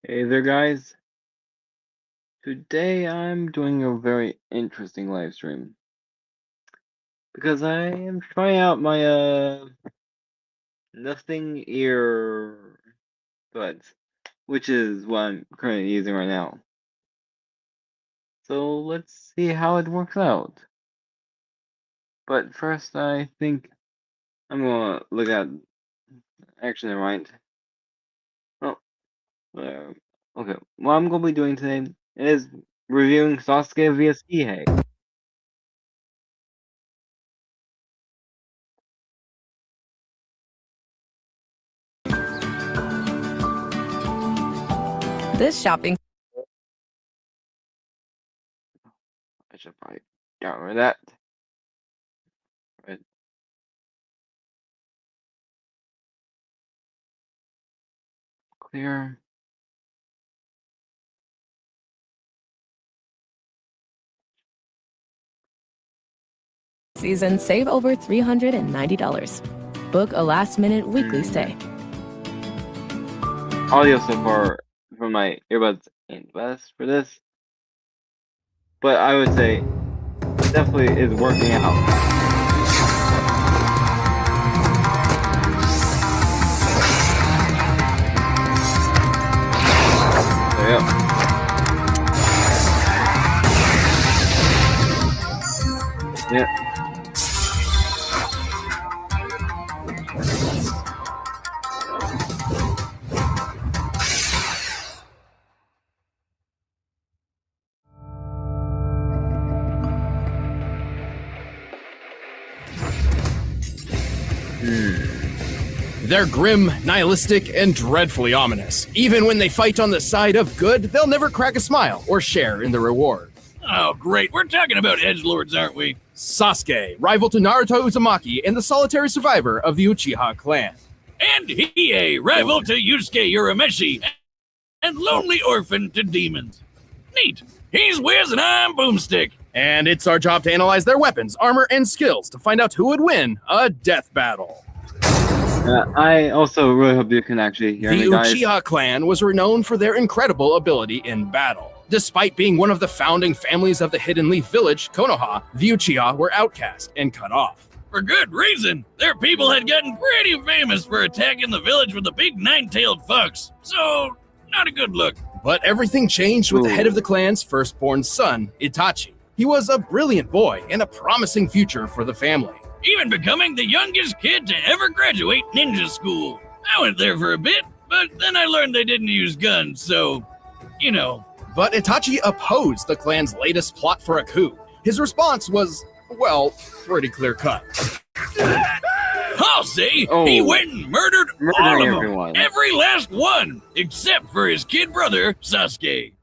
Hey there, guys. Today I'm doing a very interesting live stream because I am trying out my nothing ear buds, which is what I'm currently using right now. So let's see how it works out. But first, I think I'm gonna look at. Actually, never mind. Oh, okay. What I'm gonna be doing today is reviewing Sasuke vs hiei. This shopping I should probably get rid of that. Right. Clear. season, save over $390. Book a last-minute weekly stay. Audio so far from my earbuds ain't best for this, but I would say definitely is working out. There you go. Yeah. They're grim, nihilistic, and dreadfully ominous. Even when they fight on the side of good, they'll never crack a smile or share in the reward. Oh, great. We're talking about edgelords, aren't we? Sasuke, rival to Naruto Uzumaki and the solitary survivor of the Uchiha clan. And hiei, rival to Yusuke Urameshi, and lonely orphan to demons. Neat. He's Wiz and I'm Boomstick. And it's our job to analyze their weapons, armor, and skills to find out who would win a death battle. I also really hope you can actually hear me, guys. The Uchiha clan was renowned for their incredible ability in battle. Despite being one of the founding families of the Hidden Leaf village, Konoha, the Uchiha were outcast and cut off. For good reason. Their people had gotten pretty famous for attacking the village with a big nine-tailed fox. So, not a good look. But everything changed with the head of the clan's firstborn son, Itachi. He was a brilliant boy and a promising future for the family. Even becoming the youngest kid to ever graduate ninja school. I went there for a bit, but then I learned they didn't use guns, so, you know. But Itachi opposed the clan's latest plot for a coup. His response was, well, pretty clear-cut. I'll say he went and murdered all of everyone. them. Every last one, except for his kid brother, Sasuke.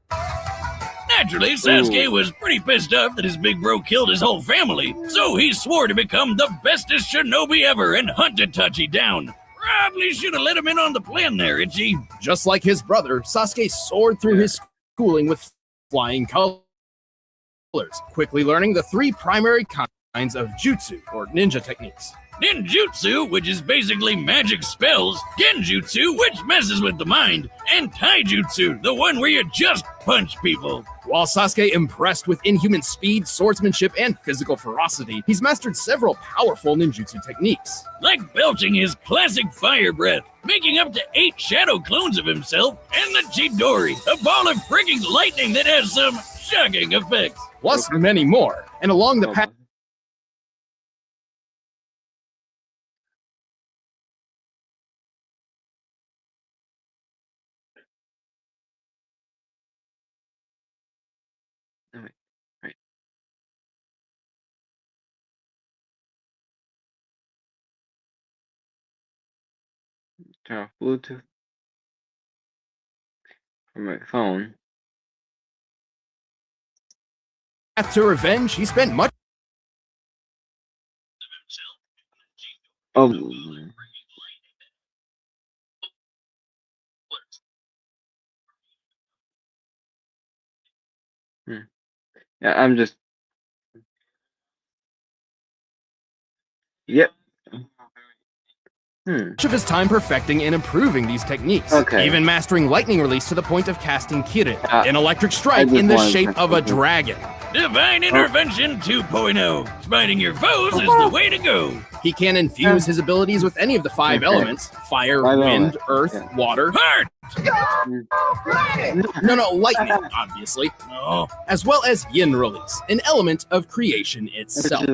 Naturally, Sasuke was pretty pissed off that his big bro killed his whole family, so he swore to become the bestest shinobi ever and hunt Itachi down. Probably should have let him in on the plan there, Ichi. Just like his brother, Sasuke soared through his schooling with flying colors, quickly learning the three primary kinds of jutsu, or ninja techniques. Ninjutsu, which is basically magic spells, Genjutsu, which messes with the mind, and Taijutsu, the one where you just punch people. While Sasuke impressed with inhuman speed, swordsmanship, and physical ferocity, he's mastered several powerful ninjutsu techniques. Like belching his classic fire breath, making up to 8 shadow clones of himself, and the Chidori, a ball of freaking lightning that has some shocking effects. Plus many more. And along the path Right. Turn off Bluetooth from my phone. to revenge, he spent much Oh. Yeah, I'm just. Yep. much of his time perfecting and improving these techniques, Okay. even mastering lightning release to the point of casting Kirin, Ah, an electric I strike just in the wanted shape to- of a dragon. Divine Intervention 2.0. Smiting your foes is the way to go. He can infuse his abilities with any of the 5 Okay. elements: fire, Five wind, elements, earth, yeah. water. Heart! No, lightning, obviously. Oh. As well as yin release, an element of creation itself.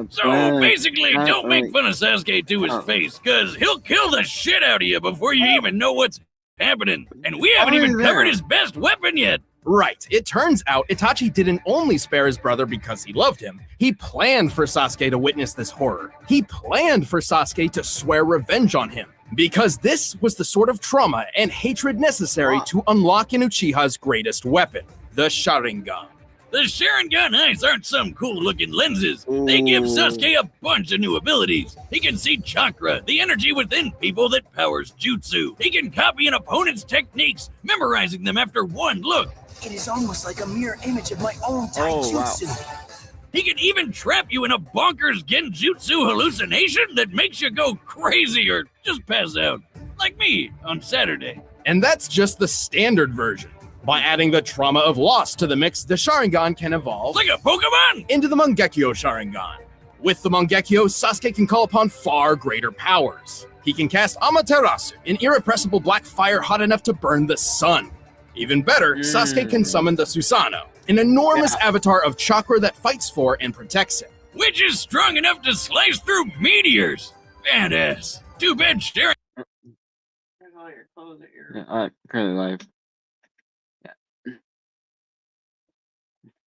So basically, don't make fun of Sasuke to his face, because he'll kill the shit out of you before you even know what's happening. And we haven't even covered his best weapon yet. Right. It turns out Itachi didn't only spare his brother because he loved him. He planned for Sasuke to witness this horror. He planned for Sasuke to swear revenge on him, because this was the sort of trauma and hatred necessary to unlock an Uchiha's greatest weapon, the Sharingan. The Sharingan eyes aren't some cool-looking lenses. They give Sasuke a bunch of new abilities. He can see chakra, the energy within people that powers jutsu. He can copy an opponent's techniques, memorizing them after one look. It is almost like a mirror image of my own taijutsu. He can even trap you in a bonkers genjutsu hallucination that makes you go crazy or just pass out. Like me on Saturday. And that's just the standard version. By adding the trauma of loss to the mix, the Sharingan can evolve Like a Pokemon! into the Mangekyo Sharingan. With the Mangekyo, Sasuke can call upon far greater powers. He can cast Amaterasu, an irrepressible black fire hot enough to burn the sun. Even better, Sasuke can summon the Susanoo, an enormous avatar of chakra that fights for and protects him. Which is strong enough to slice through meteors. Badass. Too bad Sharingan Yeah, currently live.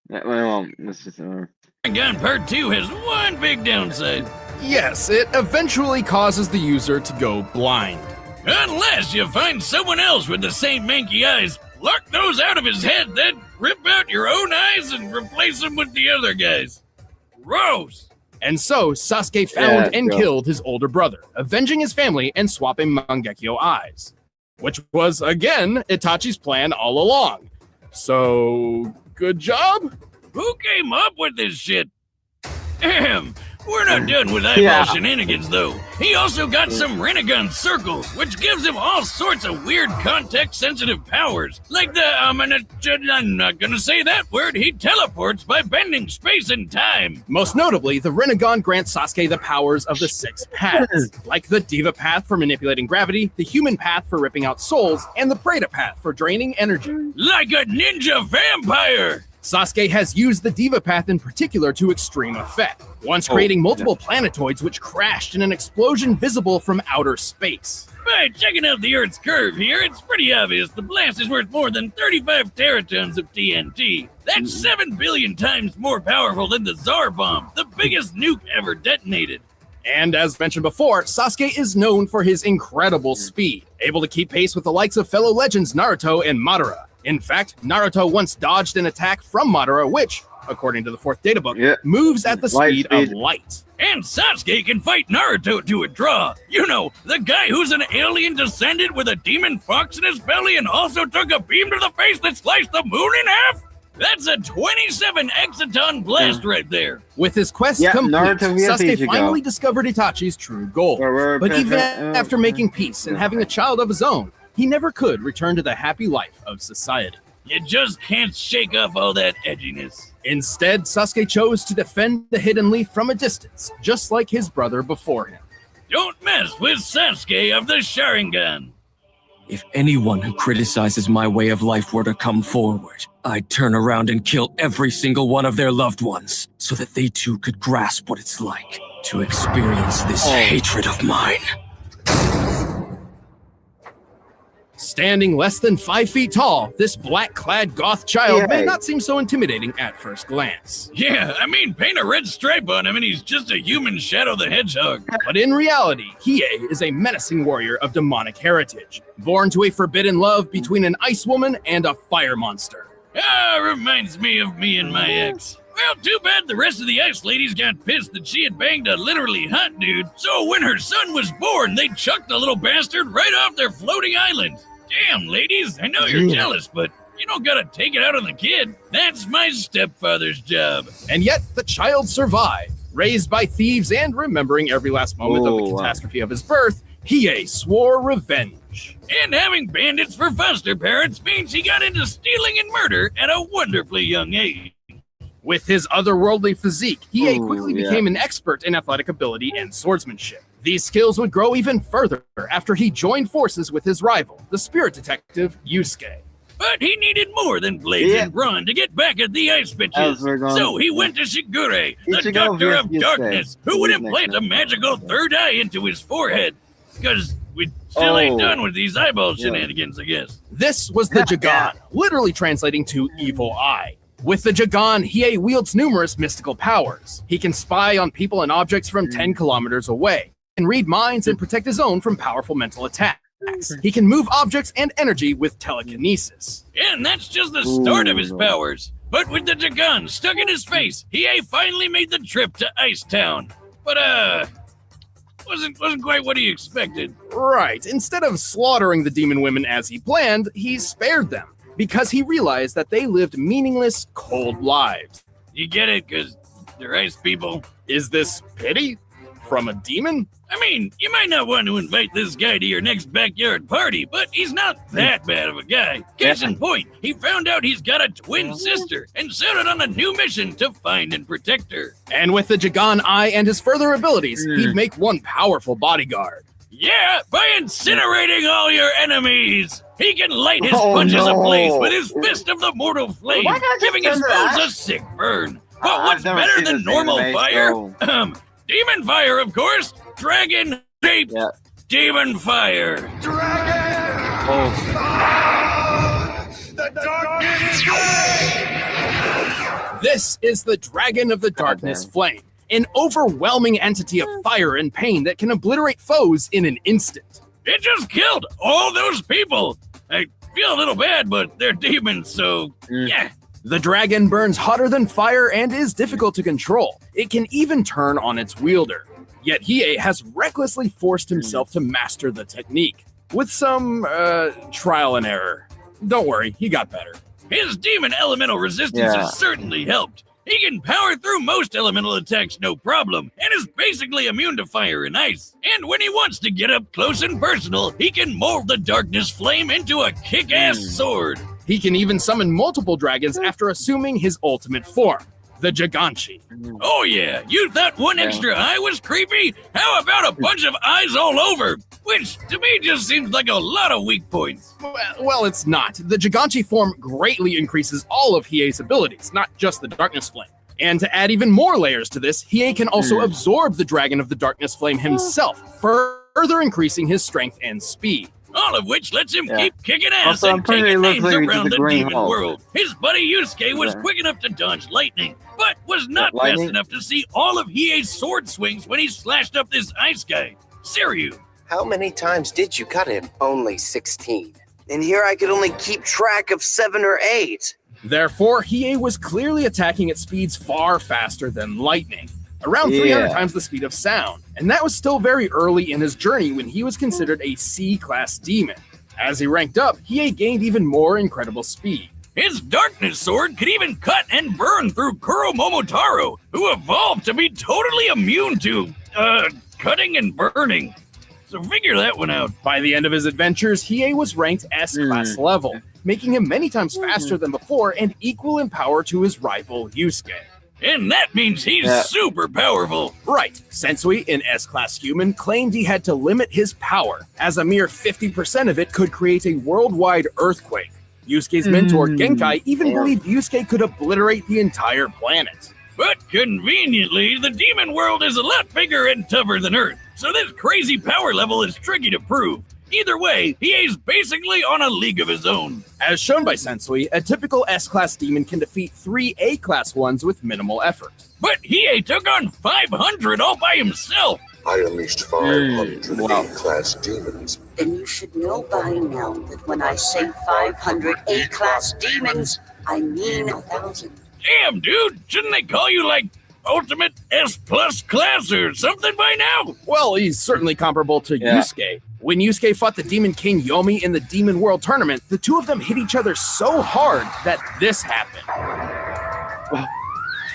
Yeah, well, let's just Part 2 has one big downside. Yes, it eventually causes the user to go blind. Unless you find someone else with the same manky eyes, pluck those out of his head, then rip out your own eyes and replace them with the other guys. Gross. And so, Sasuke found Yeah, and bro. killed his older brother, avenging his family and swapping Mangekyo eyes. Which was, again, Itachi's plan all along. So, good job? Who came up with this shit? Ahem. We're not done with eyeball shenanigans, though. He also got some Rinnegan circles, which gives him all sorts of weird context-sensitive powers. Like the, I'm not gonna say that word, he teleports by bending space and time. Most notably, the Rinnegan grants Sasuke the powers of the 6 paths, like the Diva path for manipulating gravity, the Human path for ripping out souls, and the Preta path for draining energy. Like a ninja vampire! Sasuke has used the Diva path in particular to extreme effect, once creating multiple planetoids which crashed in an explosion visible from outer space. By checking out the Earth's curve here, it's pretty obvious the blast is worth more than 35 teratons of TNT. That's 7 billion times more powerful than the Tsar Bomb, the biggest nuke ever detonated. And as mentioned before, Sasuke is known for his incredible speed, able to keep pace with the likes of fellow legends Naruto and Madara. In fact, Naruto once dodged an attack from Madara, which, according to the 4th databook, moves at the speed of light. And Sasuke can fight Naruto to a draw. You know, the guy who's an alien descendant with a demon fox in his belly and also took a beam to the face that sliced the moon in half? That's a 27 exaton blast right there. With his quest complete, Sasuke finally discovered Itachi's true goal. But even after making peace and having a child of his own, he never could return to the happy life of society. You just can't shake off all that edginess. Instead, Sasuke chose to defend the Hidden Leaf from a distance, just like his brother before him. Don't mess with Sasuke of the Sharingan. If anyone who criticizes my way of life were to come forward, I'd turn around and kill every single one of their loved ones, so that they too could grasp what it's like to experience this hatred of mine. Standing less than 5 feet tall, this black-clad goth child may not seem so intimidating at first glance. Yeah, I mean, paint a red stripe on him and he's just a human Shadow the Hedgehog. But in reality, Hiei is a menacing warrior of demonic heritage, born to a forbidden love between an ice woman and a fire monster. Ah, reminds me of me and my ex. Well, too bad the rest of the ice ladies got pissed that she had banged a literally hot dude, so when her son was born, they chucked the little bastard right off their floating island. Damn, ladies, I know you're jealous, but you don't gotta take it out on the kid. That's my stepfather's job. And yet, the child survived. Raised by thieves and remembering every last moment of the catastrophe of his birth, Hiei swore revenge. And having bandits for foster parents means he got into stealing and murder at a wonderfully young age. With his otherworldly physique, Hiei quickly yeah. became an expert in athletic ability and swordsmanship. These skills would grow even further after he joined forces with his rival, the spirit detective Yusuke. But he needed more than blades and brawn to get back at the ice bitches. So he went to Shigure, the Doctor of Darkness, who would implant a magical third eye into his forehead. Because we still ain't done with these eyeball shenanigans, I guess. This was the Jagan, literally translating to evil eye. With the Jagan, Hiei wields numerous mystical powers. He can spy on people and objects from 10 kilometers away, can read minds and protect his own from powerful mental attacks. He can move objects and energy with telekinesis. And that's just the start of his powers. But with the Jagan stuck in his face, Hiei finally made the trip to Ice Town. But, wasn't quite what he expected. Right, instead of slaughtering the demon women as he planned, he spared them, because he realized that they lived meaningless, cold lives. You get it, because they're ice people? Is this pity? From a demon? I mean, you might not want to invite this guy to your next backyard party, but he's not that bad of a guy. Case in point, he found out he's got a twin sister and set out on a new mission to find and protect her. And with the Jagan Eye and his further abilities, he'd make one powerful bodyguard. Yeah, by incinerating all your enemies! He can light his punches ablaze with his fist of the mortal flame, giving his foes a sick burn. But what's better than normal fire? Demon fire, of course! Dragon-shaped demon fire! Dragon! The darkness flame! This is the Dragon of the Darkness Flame, an overwhelming entity of fire and pain that can obliterate foes in an instant. It just killed all those people! I feel a little bad, but they're demons, so yeah. The dragon burns hotter than fire and is difficult to control. It can even turn on its wielder. Yet Hiei has recklessly forced himself to master the technique, with some, trial and error. Don't worry, he got better. His demon elemental resistance has certainly helped. He can power through most elemental attacks no problem, and is basically immune to fire and ice. And when he wants to get up close and personal, he can mold the darkness flame into a kick-ass sword. He can even summon multiple dragons after assuming his ultimate form, the Giganchi. Oh yeah, you thought one extra eye was creepy? How about a bunch of eyes all over? Which, to me, just seems like a lot of weak points. Well, it's not. The Giganchi form greatly increases all of Hiei's abilities, not just the Darkness Flame. And to add even more layers to this, Hiei can also absorb the Dragon of the Darkness Flame himself, further increasing his strength and speed. All of which lets him keep kicking ass and taking names around the demon world. His buddy Yusuke was quick enough to dodge lightning, but was not fast enough to see all of Hiei's sword swings when he slashed up this ice guy, Siryu. How many times did you cut him? Only 16. And here I could only keep track of 7 or 8. Therefore, Hiei was clearly attacking at speeds far faster than lightning, around 300 times the speed of sound. And that was still very early in his journey when he was considered a C-class demon. As he ranked up, Hiei gained even more incredible speed. His darkness sword could even cut and burn through Kuro Momotaro, who evolved to be totally immune to, cutting and burning. So figure that one out. By the end of his adventures, Hiei was ranked S-class level, making him many times faster than before and equal in power to his rival Yusuke. And that means he's super powerful. Right. Sensui, an S-class human, claimed he had to limit his power, as a mere 50% of it could create a worldwide earthquake. Yusuke's mentor, Genkai, even believed Yusuke could obliterate the entire planet. But conveniently, the demon world is a lot bigger and tougher than Earth, so this crazy power level is tricky to prove. Either way, Hiei's basically on a league of his own. As shown by Sensui, a typical S-class demon can defeat 3 A-class ones with minimal effort. But Hiei took on 500 all by himself. I unleashed 500 A-class demons. Then you should know by now that when I say 500 A-class demons, I mean 1,000. Damn, dude, shouldn't they call you, like, Ultimate S+ class or something by now? Well, he's certainly comparable to Yusuke. When Yusuke fought the Demon King Yomi in the Demon World Tournament, the two of them hit each other so hard that this happened.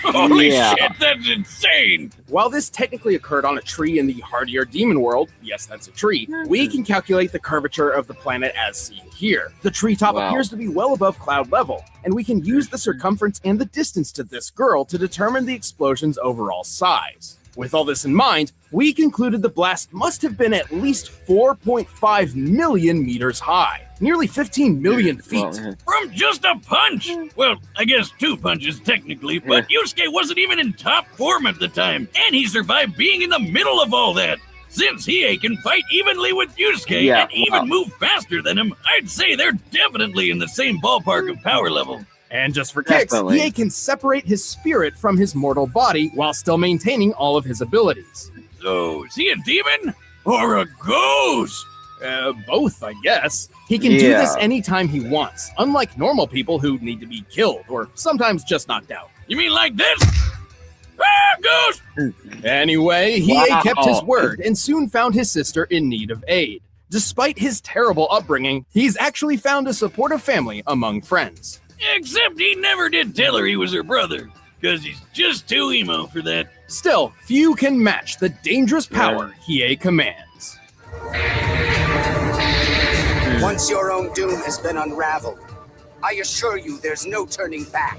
Holy Yeah. shit, that's insane! While this technically occurred on a tree in the hardier demon world, yes, that's a tree, we can calculate the curvature of the planet as seen here. The treetop Wow. appears to be well above cloud level, and we can use the circumference and the distance to this girl to determine the explosion's overall size. With all this in mind, we concluded the blast must have been at least 4.5 million meters high, nearly 15 million feet. Well, From just a punch! Well, I guess 2 punches technically, but Yusuke wasn't even in top form at the time, and he survived being in the middle of all that. Since hiei can fight evenly with Yusuke Yeah, and even move faster than him, I'd say they're definitely in the same ballpark of power level. And just for kicks, Definitely. hiei can separate his spirit from his mortal body while still maintaining all of his abilities. So, is he a demon? Or a ghost? Both, I guess. He can do this Yeah. anytime he wants, unlike normal people who need to be killed or sometimes just knocked out. You mean like this? Ah, ghost! Anyway, hiei Wow. kept his word and soon found his sister in need of aid. Despite his terrible upbringing, he's actually found a supportive family among friends. Except he never did tell her he was her brother, because he's just too emo for that. Still, few can match the dangerous power hiei commands. Once your own doom has been unraveled, I assure you there's no turning back.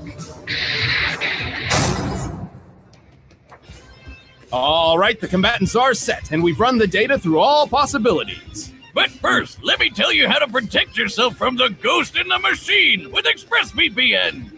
All right, the combatants are set, and we've run the data through all possibilities. But first, let me tell you how to protect yourself from the ghost in the machine with ExpressVPN.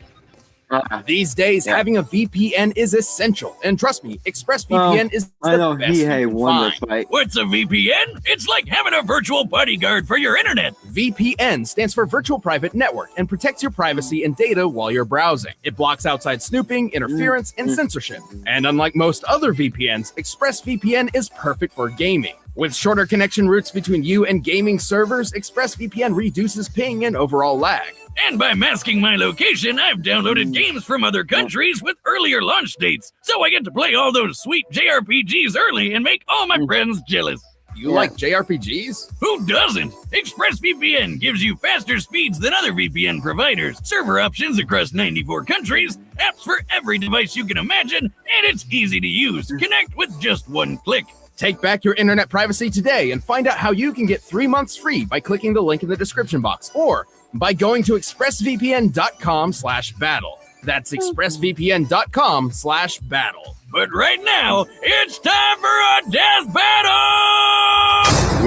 These days, having a VPN is essential, and trust me, ExpressVPN is the I know best you hiei can won this find. fight. What's a VPN? It's like having a virtual bodyguard for your internet. VPN stands for Virtual Private Network and protects your privacy and data while you're browsing. It blocks outside snooping, interference, and censorship. And unlike most other VPNs, ExpressVPN is perfect for gaming. With shorter connection routes between you and gaming servers, ExpressVPN reduces ping and overall lag. And by masking my location, I've downloaded games from other countries with earlier launch dates, so I get to play all those sweet JRPGs early and make all my friends jealous. You like JRPGs? Who doesn't? ExpressVPN gives you faster speeds than other VPN providers, server options across 94 countries, apps for every device you can imagine, and it's easy to use. Connect with just one click. Take back your internet privacy today and find out how you can get 3 months free by clicking the link in the description box or by going to expressvpn.com/battle. That's expressvpn.com/battle. But right now, it's time for a death battle!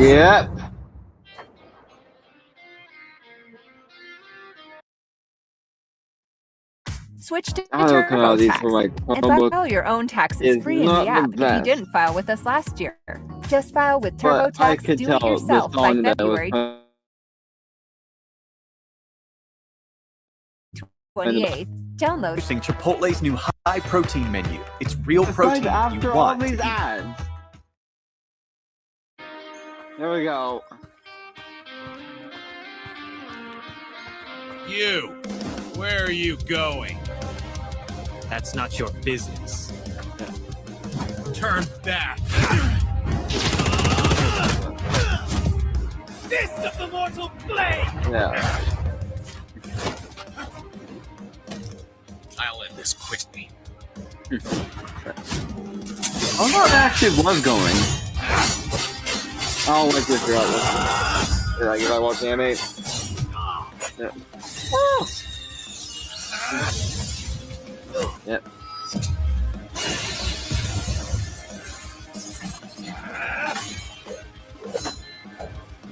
Yep. Switch to I don't know these for my and Chromebook. file your own taxes is free in not the the app if you best. didn't file with us last year. Just file with But I TurboTax could Do tell It the Yourself by song that February was 28th. Download Introducing Chipotle's new high protein menu. It's real protein you after all want to these eat. ads. There we go. You, where are you going? That's not your business. Turn back. Fist of the mortal flame! Yeah. I'll end this quickly. Oh no, it actually was going. Oh, like this, you're out. You're like watching anime. Yep. Yep.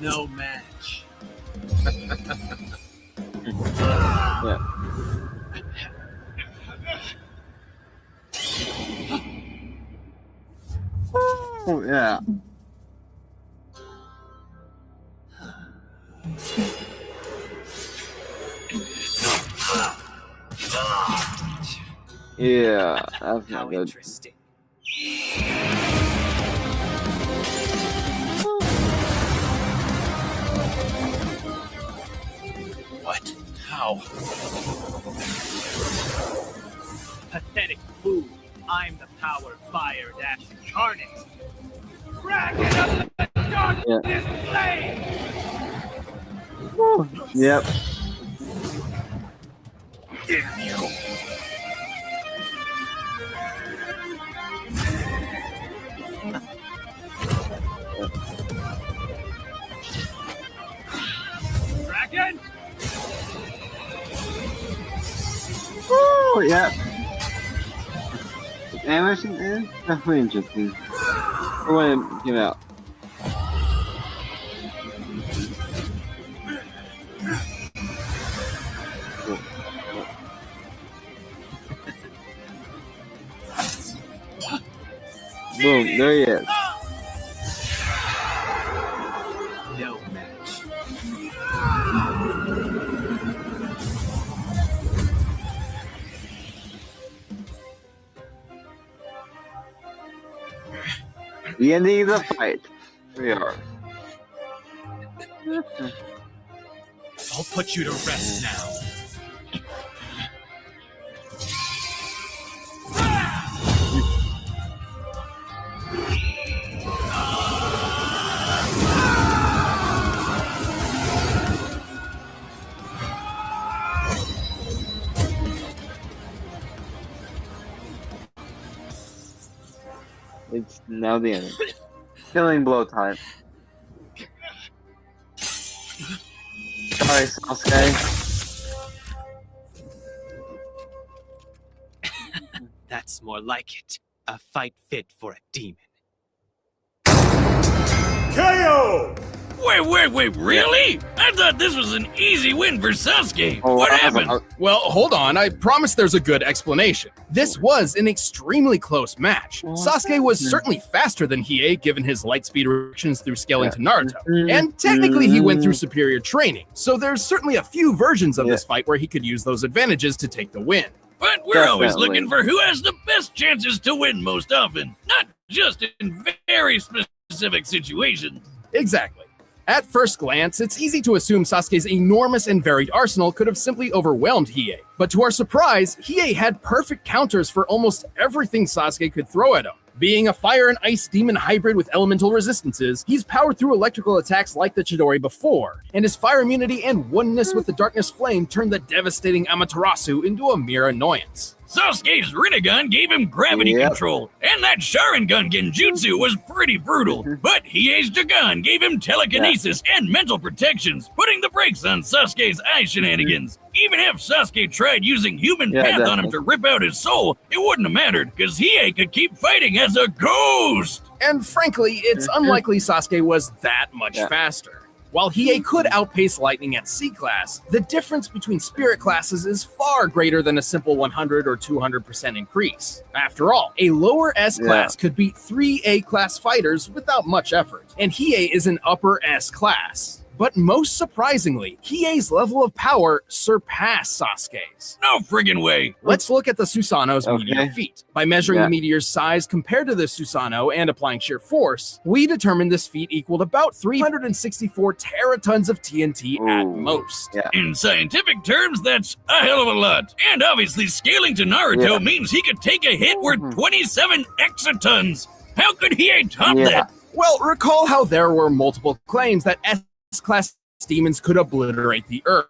No match. Yeah. Oh, yeah. Yeah, that's not good. Interesting. What? How? Pathetic fool. I'm the power fire dash incarnate. Dragon of the darkness flame! Yep. Damn you. But yeah, the animation is definitely interesting. I want to give out. Boom, there he is. No match. The ending of the fight. Here we are. I'll put you to rest now. It's now the end. Killing blow time. Sorry, Sasuke. That's more like it. A fight fit for a demon. KO! Wait, really? I thought this was an easy win for Sasuke. Oh, What happened? Well, hold on. I promise there's a good explanation. This was an extremely close match. Sasuke was certainly faster than Hiei, given his light speed reactions through scaling to Naruto. And technically, he went through superior training. So there's certainly a few versions of this fight where he could use those advantages to take the win. But we're always looking for who has the best chances to win most often, not just in very specific situations. Exactly. At first glance, it's easy to assume Sasuke's enormous and varied arsenal could have simply overwhelmed Hiei. But to our surprise, Hiei had perfect counters for almost everything Sasuke could throw at him. Being a fire and ice demon hybrid with elemental resistances, he's powered through electrical attacks like the Chidori before, and his fire immunity and oneness with the darkness flame turned the devastating Amaterasu into a mere annoyance. Sasuke's Rinnegan gave him gravity control, and that Sharingan genjutsu was pretty brutal. But Hiei's Dagon gave him telekinesis and mental protections, putting the brakes on Sasuke's eye shenanigans. Even if Sasuke tried using human path on him to rip out his soul, it wouldn't have mattered, because Hiei could keep fighting as a ghost! And frankly, it's unlikely Sasuke was that much faster. While Hiei could outpace Lightning at C-Class, the difference between Spirit classes is far greater than a simple 100 or 200% increase. After all, a lower S-Class could beat 3 A-Class fighters without much effort, and Hiei is an upper S-Class. But most surprisingly, Hiei's level of power surpassed Sasuke's. No friggin' way! Let's look at the Susanoo's meteor feat. By measuring the meteor's size compared to the Susanoo and applying sheer force, we determined this feat equaled about 364 teratons of TNT at most. In scientific terms, that's a hell of a lot. And obviously, scaling to Naruto means he could take a hit worth 27 exatons. How could Hiei top that? Well, recall how there were multiple claims that S-Class demons could obliterate the Earth.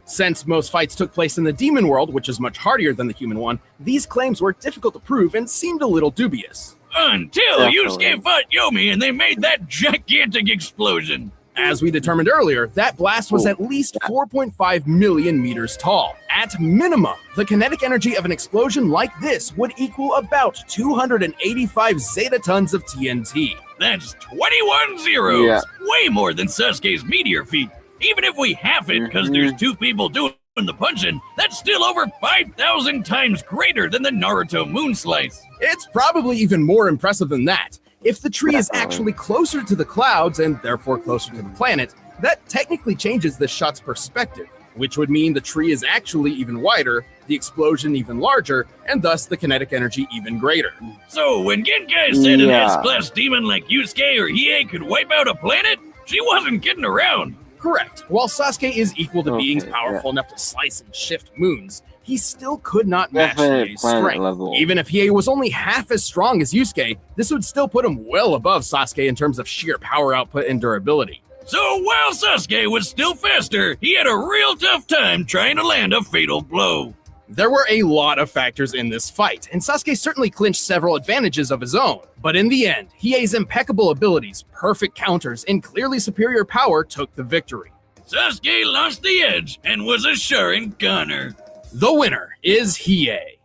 Since most fights took place in the demon world, which is much hardier than the human one, these claims were difficult to prove and seemed a little dubious. Until Yusuke fought Yomi and they made that gigantic explosion. As we determined earlier, that blast was at least 4.5 million meters tall. At minimum, the kinetic energy of an explosion like this would equal about 285 zetatons of TNT. That's 21 zeros! Way more than Sasuke's meteor feat. Even if we half it because there's 2 people doing the punching, that's still over 5,000 times greater than the Naruto moon slice. It's probably even more impressive than that. If the tree is actually closer to the clouds and therefore closer to the planet, that technically changes the shot's perspective, which would mean the tree is actually even wider, the explosion even larger, and thus the kinetic energy even greater. So when Genkai said an S-Class demon like Yusuke or Hiei could wipe out a planet, she wasn't kidding around. Correct. While Sasuke is equal to beings powerful enough to slice and shift moons, he still could not match Hiei's strength. Even if Hiei was only half as strong as Yusuke, this would still put him well above Sasuke in terms of sheer power output and durability. So while Sasuke was still faster, he had a real tough time trying to land a fatal blow. There were a lot of factors in this fight, and Sasuke certainly clinched several advantages of his own. But in the end, Hiei's impeccable abilities, perfect counters, and clearly superior power took the victory. Sasuke lost the edge and was a Sharinganer. The winner is hiei.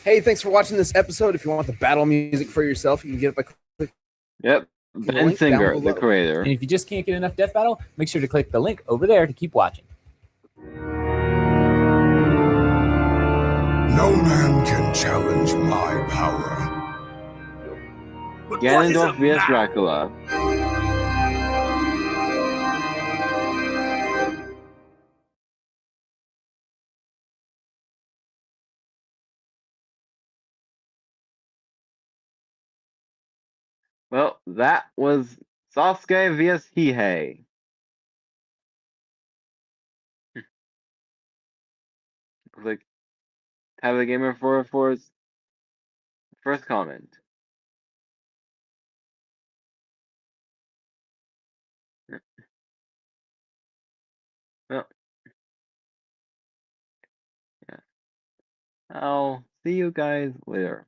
Hey, thanks for watching this episode. If you want the battle music for yourself, you can get it by clicking. Yep, the Ben link down Singer, the below. creator. And if you just can't get enough Death Battle, make sure to click the link over there to keep watching. No man can challenge my power. Ganondorf vs. Dracula. Well, that was Sasuke vs. Hiei. Like, have a gamer for his first comment. Well, yeah. I'll see you guys later.